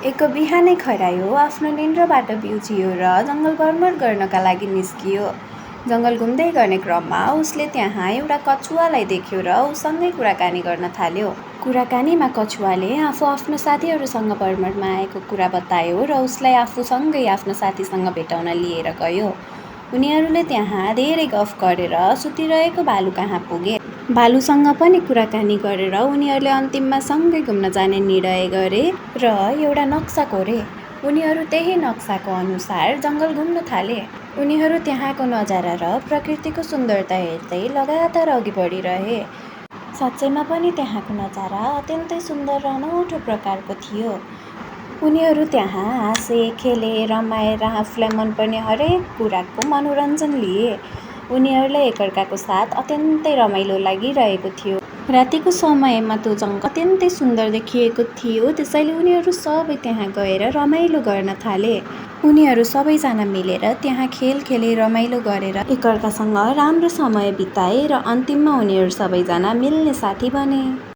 एक बिहानै खरायो आफ्नो निन्द्राबाट बिउजियो र जङ्गल भ्रमण गर्नका लागि निस्कियो। जङ्गल घुम्दै गर्ने क्रममा उसले त्यहाँ एउटा कछुवालाई देख्यो र उसँगै कुराकानी गर्न थाल्यो। कुराकानीमा कछुवाले आफू आफ्नो साथीहरूसँग भ्रमणमा आएको कुरा बतायो र उसलाई आफूसँगै आफ्नो साथीसँग भेटाउन लिएर गयो। उनीहरूले त्यहाँ धेरै गफ गरेर सुतिरहेको भालु कहाँ पुगे। भालुसँग पनि कुराकानी गरेर उनीहरूले अन्तिममा सँगै घुम्न जाने निर्णय गरे र एउटा नक्सा कोरे। उनीहरू त्यही नक्साको अनुसार जङ्गल घुम्न थाले। उनीहरू त्यहाँको नजारा र प्रकृतिको सुन्दरता हेर्दै लगातार अघि बढिरहे। साँच्चैमा पनि त्यहाँको नजारा अत्यन्तै सुन्दर र अनौठो प्रकारको थियो। उनीहरू त्यहाँ हाँसे, खेले, रमाए र आफूलाई मनपर्ने हरेक कुराको मनोरञ्जन लिए। उनीहरूलाई एकअर्काको साथ अत्यन्तै रमाइलो लागिरहेको थियो। रातिको समयमा त्यो जङ्गल अत्यन्तै सुन्दर देखिएको थियो, त्यसैले उनीहरू सबै त्यहाँ गएर रमाइलो गर्न थाले। उनीहरू सबैजना मिलेर त्यहाँ खेल खेले, रमाइलो गरेर एकअर्कासँग राम्रो समय बिताए र अन्तिममा उनीहरू सबैजना मिल्ने साथी बने।